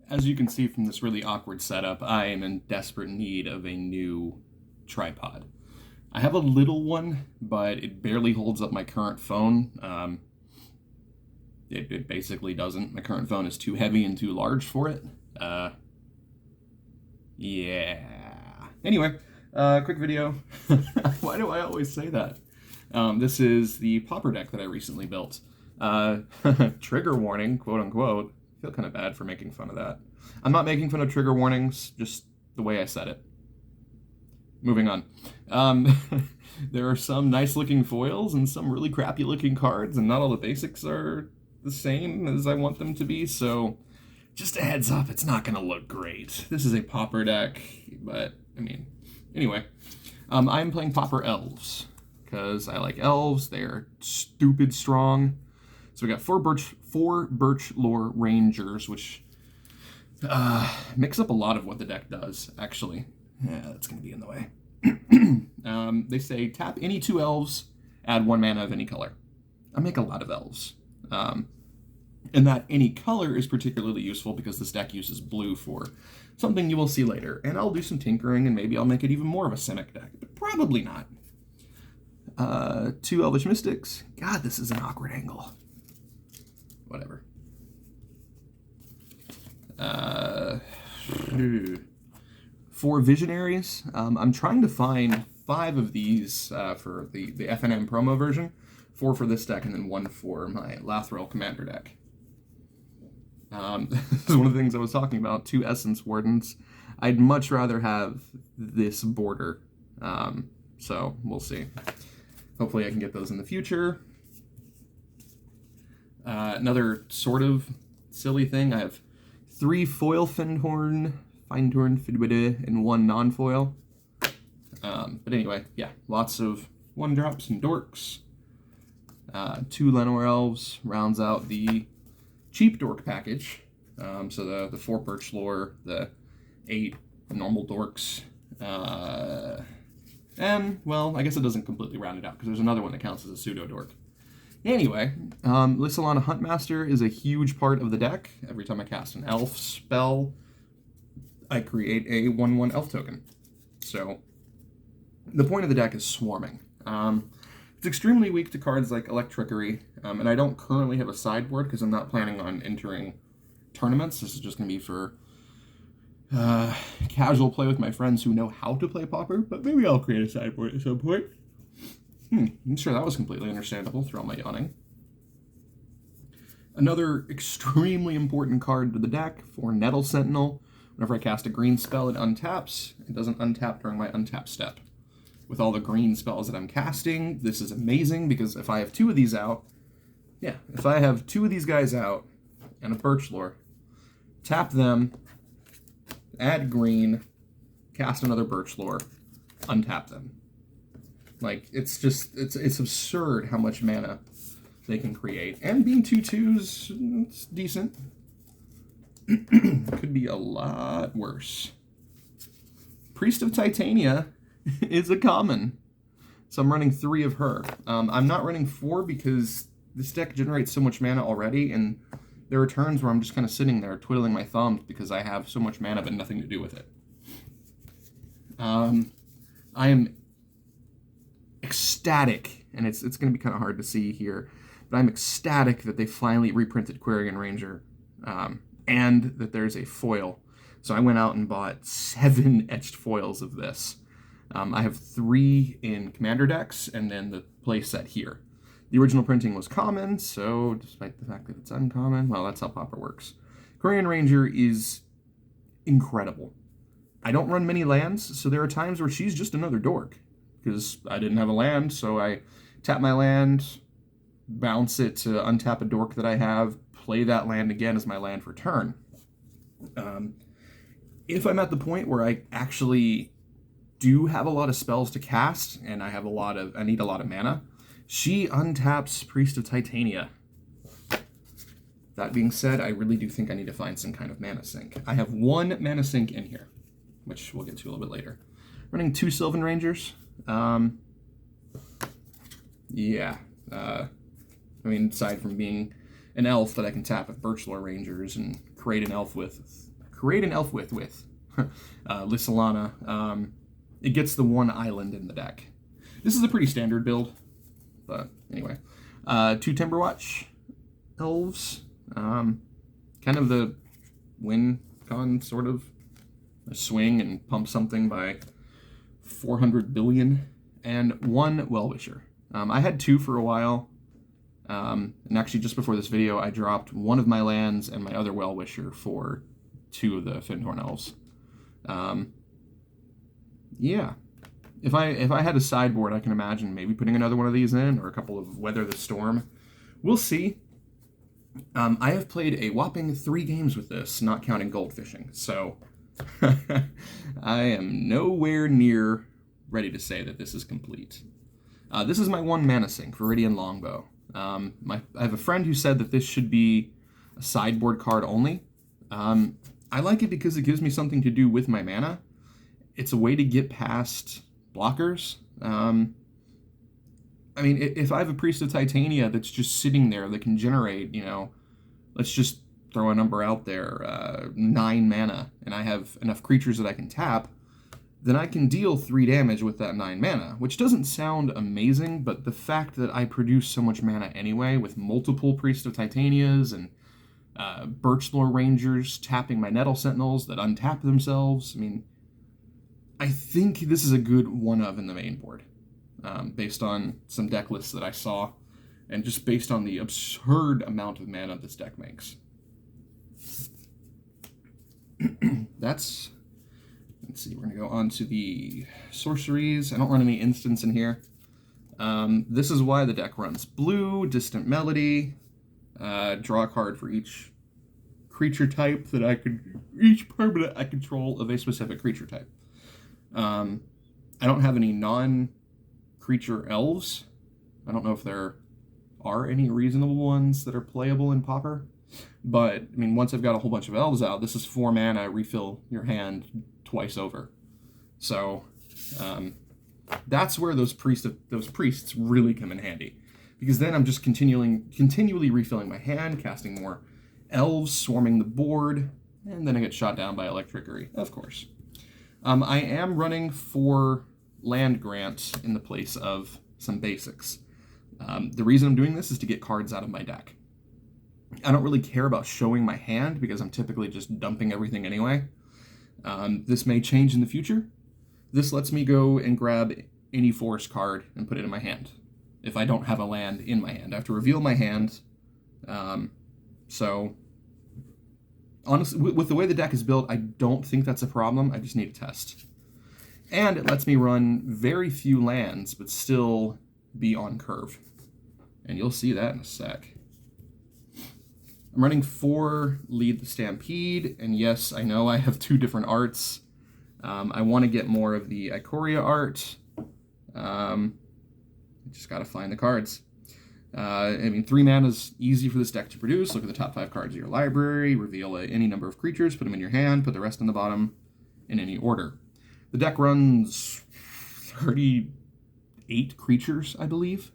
As you can see from this really awkward setup, I am in desperate need of a new tripod. I have a little one, but it barely holds up my current phone. It basically doesn't. My current phone is too heavy and too large for it. Yeah. Anyway, quick video. Why do I always say that? This is the Pauper deck that I recently built. Trigger warning, quote unquote. I feel kind of bad for making fun of that. I'm not making fun of trigger warnings, just the way I said it. Moving on. There are some nice looking foils and some really crappy looking cards, and not all the basics are the same as I want them to be, so just a heads up, it's not going to look great. This is a Pauper deck, but, I mean, anyway. I'm playing Pauper Elves, because I like elves. They're stupid strong. So we got four birch lore rangers, which mix up a lot of what the deck does, actually. Yeah, that's going to be in the way. They say tap any 2 elves, add 1 mana of any color. I make a lot of elves. And that any color is particularly useful because this deck uses blue for something you will see later. And I'll do some tinkering and maybe I'll make it even more of a Simic deck, but probably not. 2 Elvish Mystics. God, this is an awkward angle. Whatever. 4 Visionaries. I'm trying to find 5 of these for the FNM promo version. 4 for this deck and then 1 for my Lathril Commander deck. This is one of the things I was talking about. 2 Essence Wardens. I'd much rather have this border. So we'll see. Hopefully I can get those in the future. Another sort of silly thing. I have 3 foil Findhorn, Fidwide, and 1 non-foil. But anyway, yeah, lots of 1-drops and dorks. 2 Llanowar Elves rounds out the cheap dork package. So the 4 birch lore, the 8 normal dorks, and, well, I guess it doesn't completely round it out because there's another one that counts as a pseudo dork. Anyway, Lysalana Huntmaster is a huge part of the deck. Every time I cast an elf spell, I create a 1/1 elf token. So the point of the deck is swarming. It's extremely weak to cards like Electrickery, and I don't currently have a sideboard because I'm not planning on entering tournaments. This is just going to be for casual play with my friends who know how to play Pauper, but maybe I'll create a sideboard at some point. I'm sure that was completely understandable through all my yawning. Another extremely important card to the deck for Nettle Sentinel. Whenever I cast a green spell, it untaps. It doesn't untap during my untap step. With all the green spells that I'm casting, this is amazing because if I have 2 of these out, if I have 2 of these guys out and a birch lore, tap them, add green, cast another birch lore, untap them. Like, it's absurd how much mana they can create. And being 2/2s, it's decent. Could be a lot worse. Priest of Titania is a common. So I'm running 3 of her. I'm not running 4 because this deck generates so much mana already, and there are turns where I'm just kind of sitting there twiddling my thumbs because I have so much mana but nothing to do with it. I am ecstatic, and it's going to be kind of hard to see here, but I'm ecstatic that they finally reprinted Quarian Ranger, and that there's a foil. So I went out and bought 7 etched foils of this. I have 3 in Commander decks, and then the play set here. The original printing was common, so despite the fact that it's uncommon, well, that's how Pauper works. Quarian Ranger is incredible. I don't run many lands, so there are times where she's just another dork, because I didn't have a land, so I tap my land, bounce it to untap a dork that I have, play that land again as my land for turn. If I'm at the point where I actually do have a lot of spells to cast, and I need a lot of mana, she untaps Priest of Titania. That being said, I really do think I need to find some kind of mana sink. I have 1 mana sink in here, which we'll get to a little bit later. Running 2 Sylvan Rangers. I mean, aside from being an elf that I can tap with Birchlore Rangers and create an elf with create an elf with Lysolana. It gets the one island in the deck. This is a pretty standard build, but anyway. 2 Timberwatch elves. Kind of the win con sort of. Swing and pump something by 400 billion. And 1 Well-Wisher. I had 2 for a while. And actually just before this video, I dropped 1 of my lands and my other Well-Wisher for 2 of the Fyndhorn Elves. Yeah. If I had a sideboard, I can imagine maybe putting another one of these in, or a couple of Weather the Storm. We'll see. I have played a whopping 3 games with this, not counting goldfishing, so I am nowhere near ready to say that this is complete. This is my 1 mana sink, Viridian Longbow. I have a friend who said that this should be a sideboard card only. I like it because it gives me something to do with my mana. It's a way to get past blockers. I mean, if I have a Priest of Titania that's just sitting there that can generate, you know, let's just throw a number out there, 9 mana, and I have enough creatures that I can tap, then I can deal 3 damage with that 9 mana, which doesn't sound amazing, but the fact that I produce so much mana anyway, with multiple Priest of Titanias and Birchlore Rangers tapping my Nettle Sentinels that untap themselves, I mean, I think this is a good one-of in the main board, based on some deck lists that I saw, and just based on the absurd amount of mana this deck makes. Let's see, we're going to go on to the sorceries. I don't run any instants in here. This is why the deck runs blue, Distant Melody, draw a card for each creature type that I could, each permanent I control of a specific creature type. I don't have any non-creature elves. I don't know if there are any reasonable ones that are playable in Pauper. But, I mean, once I've got a whole bunch of elves out, this is 4 mana, refill your hand twice over. So, that's where those priests really come in handy. Because then I'm just continually refilling my hand, casting more elves, swarming the board, and then I get shot down by Electrickery, of course. I am running 4 land grants in the place of some basics. The reason I'm doing this is to get cards out of my deck. I don't really care about showing my hand because I'm typically just dumping everything anyway. This may change in the future. This lets me go and grab any forest card and put it in my hand if I don't have a land in my hand. I have to reveal my hand. So, honestly, with the way the deck is built, I don't think that's a problem. I just need to test. And it lets me run very few lands, but still be on curve. And you'll see that in a sec. I'm running 4 Lead the Stampede, and yes, I know I have 2 different arts. I want to get more of the Ikoria art. I just gotta find the cards. I mean, 3 mana is easy for this deck to produce. Look at the top 5 cards of your library, reveal any number of creatures, put them in your hand, put the rest on the bottom in any order. The deck runs 38 creatures, I believe.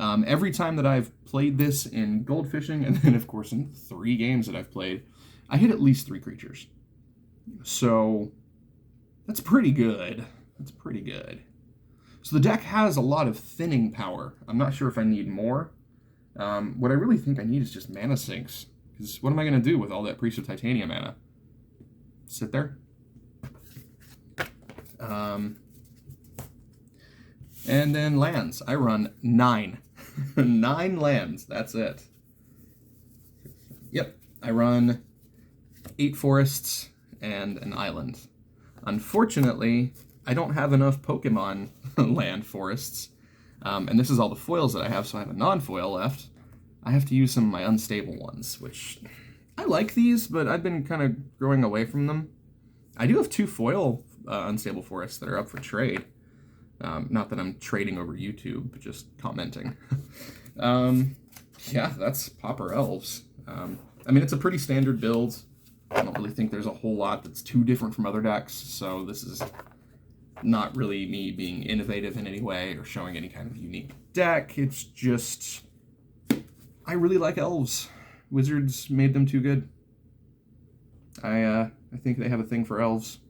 Every time that I've played this in Goldfishing, and then of course in 3 games that I've played, I hit at least 3 creatures. So that's pretty good. That's pretty good. So the deck has a lot of thinning power. I'm not sure if I need more. What I really think I need is just mana sinks. Because what am I going to do with all that Priest of Titania mana? Sit there? And then lands. I run 9. 9 lands. That's it. Yep. I run 8 forests and an island. Unfortunately, I don't have enough Pokemon land forests. And this is all the foils that I have, so I have a non-foil left. I have to use some of my unstable ones, which I like these, but I've been kind of growing away from them. I do have 2 foil unstable forests that are up for trade. Not that I'm trading over YouTube, but just commenting. Yeah, that's Pauper Elves. I mean, it's a pretty standard build. I don't really think there's a whole lot that's too different from other decks, so this is not really me being innovative in any way or showing any kind of unique deck. It's just, I really like elves. Wizards made them too good. I think they have a thing for elves.